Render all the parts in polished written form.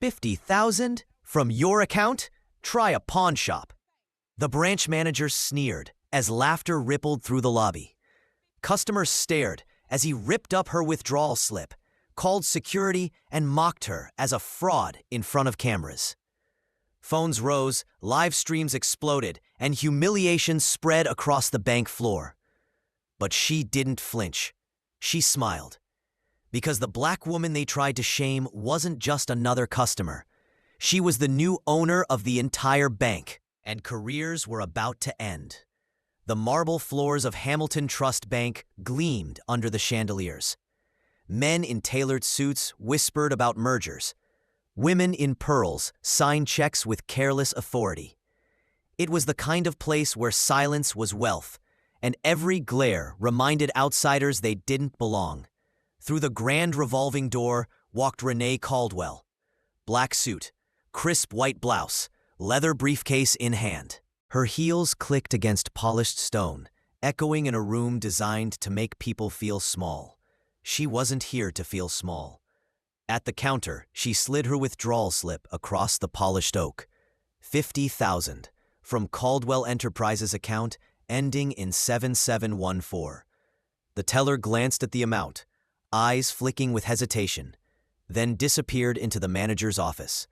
50,000? From your account? Try a pawn shop. The branch manager sneered as laughter rippled through the lobby. Customers stared as he ripped up her withdrawal slip, called security, and mocked her as a fraud in front of cameras. Phones rose, live streams exploded, and humiliation spread across the bank floor. But she didn't flinch. She smiled. Because the black woman they tried to shame wasn't just another customer. She was the new owner of the entire bank, and careers were about to end. The marble floors of Hamilton Trust Bank gleamed under the chandeliers. Men in tailored suits whispered about mergers. Women in pearls signed checks with careless authority. It was the kind of place where silence was wealth, and every glare reminded outsiders they didn't belong. Through the grand revolving door walked Renee Caldwell. Black suit, crisp white blouse, leather briefcase in hand. Her heels clicked against polished stone, echoing in a room designed to make people feel small. She wasn't here to feel small. At the counter, she slid her withdrawal slip across the polished oak. 50,000, from Caldwell Enterprises account ending in 7714. The teller glanced at the amount, eyes flicking with hesitation, then disappeared into the manager's office.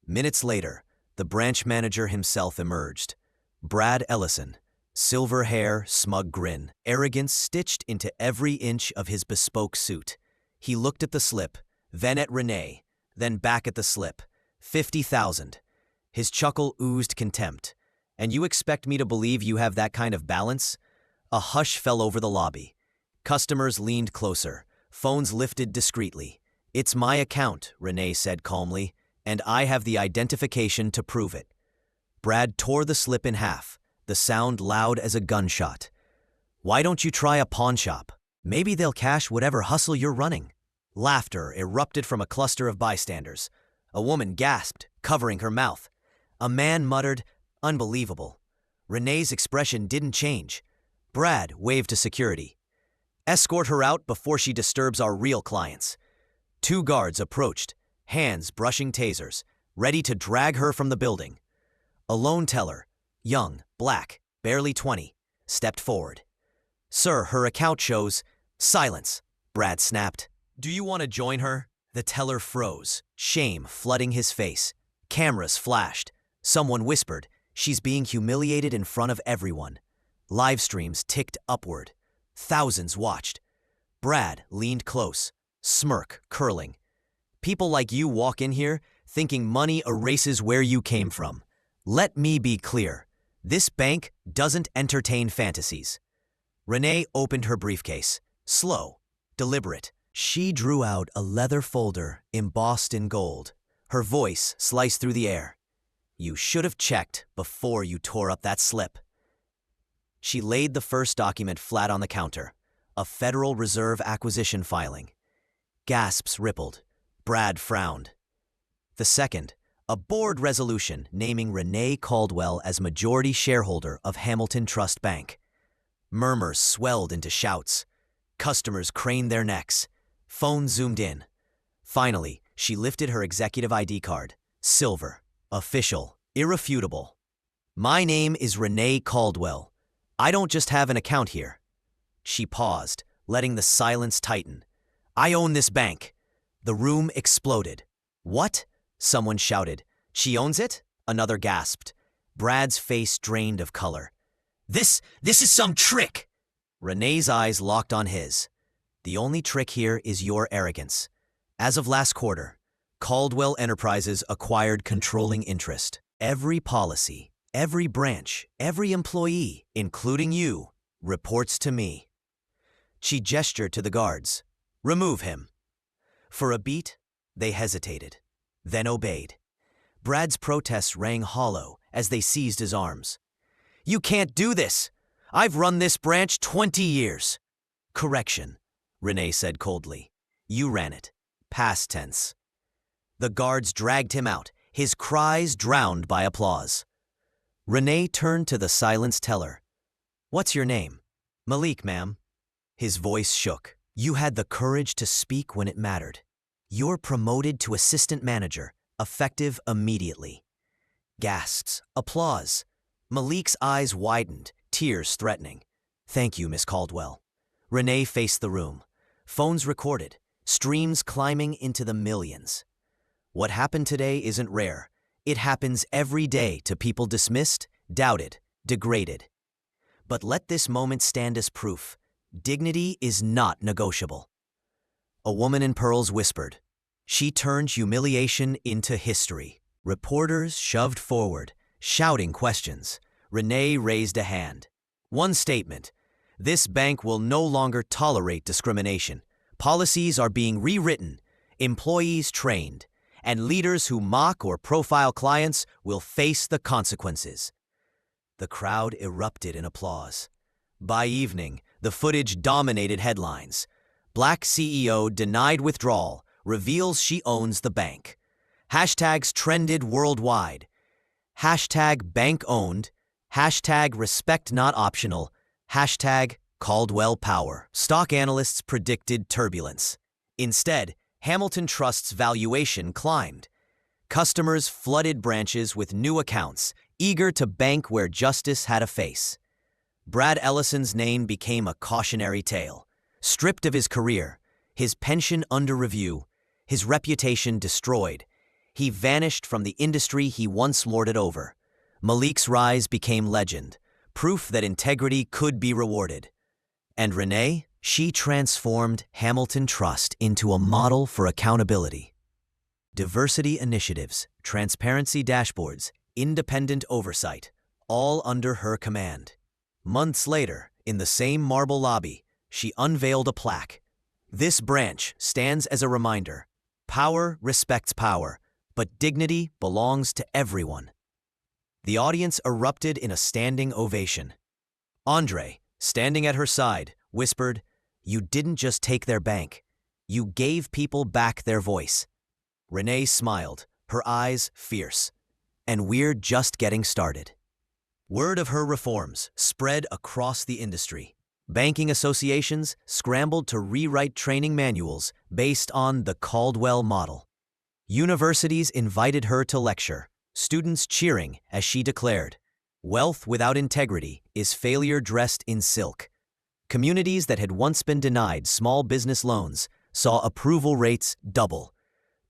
Minutes later, the branch manager himself emerged. Brad Ellison, silver hair, smug grin, arrogance stitched into every inch of his bespoke suit. He looked at the slip, then at Renee, then back at the slip. 50,000. His chuckle oozed contempt. And you expect me to believe you have that kind of balance? A hush fell over the lobby. Customers leaned closer, phones lifted discreetly. It's my account, Renee said calmly, and I have the identification to prove it. Brad tore the slip in half, the sound loud as a gunshot. Why don't you try a pawn shop? Maybe they'll cash whatever hustle you're running. Laughter erupted from a cluster of bystanders. A woman gasped, covering her mouth. A man muttered, "Unbelievable." Renee's expression didn't change. Brad waved to security. "Escort her out before she disturbs our real clients." 2 guards approached, hands brushing tasers, ready to drag her from the building. A loan teller, young, black, barely 20, stepped forward. "Sir, her account shows—" "Silence," Brad snapped. "Do you want to join her?" The teller froze, shame flooding his face. Cameras flashed. Someone whispered, "She's being humiliated in front of everyone." Live streams ticked upward. Thousands watched. Brad leaned close, smirk curling. "People like you walk in here thinking money erases where you came from. Let me be clear. This bank doesn't entertain fantasies." Renee opened her briefcase. Slow, deliberate. She drew out a leather folder embossed in gold. Her voice sliced through the air. "You should have checked before you tore up that slip." She laid the first document flat on the counter, a Federal Reserve acquisition filing. Gasps rippled. Brad frowned. The second, a board resolution naming Renee Caldwell as majority shareholder of Hamilton Trust Bank. Murmurs swelled into shouts. Customers craned their necks. Phones zoomed in. Finally, she lifted her executive ID card. Silver. Official. Irrefutable. "My name is Renee Caldwell. I don't just have an account here." She paused, letting the silence tighten. "I own this bank." The room exploded. "What?" Someone shouted. "She owns it?" Another gasped. Brad's face drained of color. This is some trick!" Renee's eyes locked on his. "The only trick here is your arrogance. As of last quarter, Caldwell Enterprises acquired controlling interest. Every policy, every branch, every employee, including you, reports to me." She gestured to the guards. "Remove him." For a beat, they hesitated, then obeyed. Brad's protests rang hollow as they seized his arms. "You can't do this! I've run this branch 20 years!" "Correction," Renee said coldly. "You ran it. Past tense." The guards dragged him out, his cries drowned by applause. Renee turned to the silenced teller. "What's your name?" "Malik, ma'am." His voice shook. "You had the courage to speak when it mattered. You're promoted to assistant manager, effective immediately. Gasps, applause. Malik's eyes widened, tears threatening. Thank you, Miss Caldwell. Renee faced the room. Phones recorded, streams climbing into the millions. What happened today isn't rare. It happens every day to people dismissed, doubted, degraded. But let this moment stand as proof. Dignity is not negotiable. A woman in pearls whispered. She turned humiliation into history. Reporters shoved forward, shouting questions. Renee raised a hand. One statement. This bank will no longer tolerate discrimination. Policies are being rewritten, employees trained, and leaders who mock or profile clients will face the consequences. The crowd erupted in applause. By evening, the footage dominated headlines. Black CEO denied withdrawal, reveals she owns the bank. Hashtags trended worldwide. Hashtag bank owned. Hashtag respect not optional. Hashtag Caldwell power. Stock analysts predicted turbulence. Instead, Hamilton Trust's valuation climbed. Customers flooded branches with new accounts, eager to bank where justice had a face. Brad Ellison's name became a cautionary tale. Stripped of his career, his pension under review, his reputation destroyed, he vanished from the industry he once lorded over. Malik's rise became legend, proof that integrity could be rewarded. And Renee? She transformed Hamilton Trust into a model for accountability. Diversity initiatives, transparency dashboards, independent oversight, all under her command. Months later, in the same marble lobby, she unveiled a plaque. This branch stands as a reminder. Power respects power, but dignity belongs to everyone. The audience erupted in a standing ovation. Andre, standing at her side, whispered, "You didn't just take their bank. You gave people back their voice." Renee smiled, her eyes fierce. And we're just getting started. Word of her reforms spread across the industry. Banking associations scrambled to rewrite training manuals based on the Caldwell model. Universities invited her to lecture, students cheering as she declared, "Wealth without integrity is failure dressed in silk." Communities that had once been denied small business loans saw approval rates double.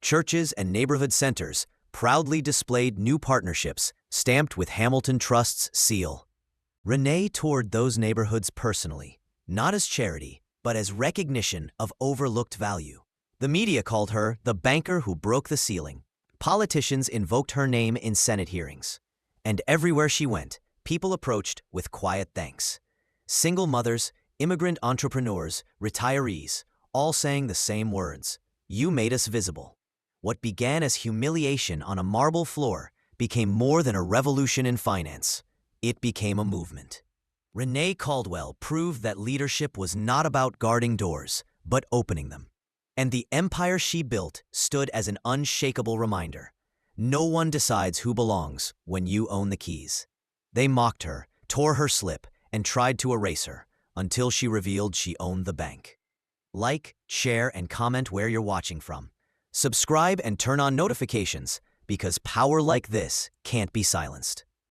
Churches and neighborhood centers proudly displayed new partnerships stamped with Hamilton Trust's seal. Renee toured those neighborhoods personally, not as charity, but as recognition of overlooked value. The media called her the banker who broke the ceiling. Politicians invoked her name in Senate hearings. And everywhere she went, people approached with quiet thanks. Single mothers, immigrant entrepreneurs, retirees, all saying the same words. "You made us visible." What began as humiliation on a marble floor became more than a revolution in finance. It became a movement. Renee Caldwell proved that leadership was not about guarding doors, but opening them. And the empire she built stood as an unshakable reminder. No one decides who belongs when you own the keys. They mocked her, tore her slip, and tried to erase her, until she revealed she owned the bank. Like, share, and comment where you're watching from. Subscribe and turn on notifications, because power like this can't be silenced.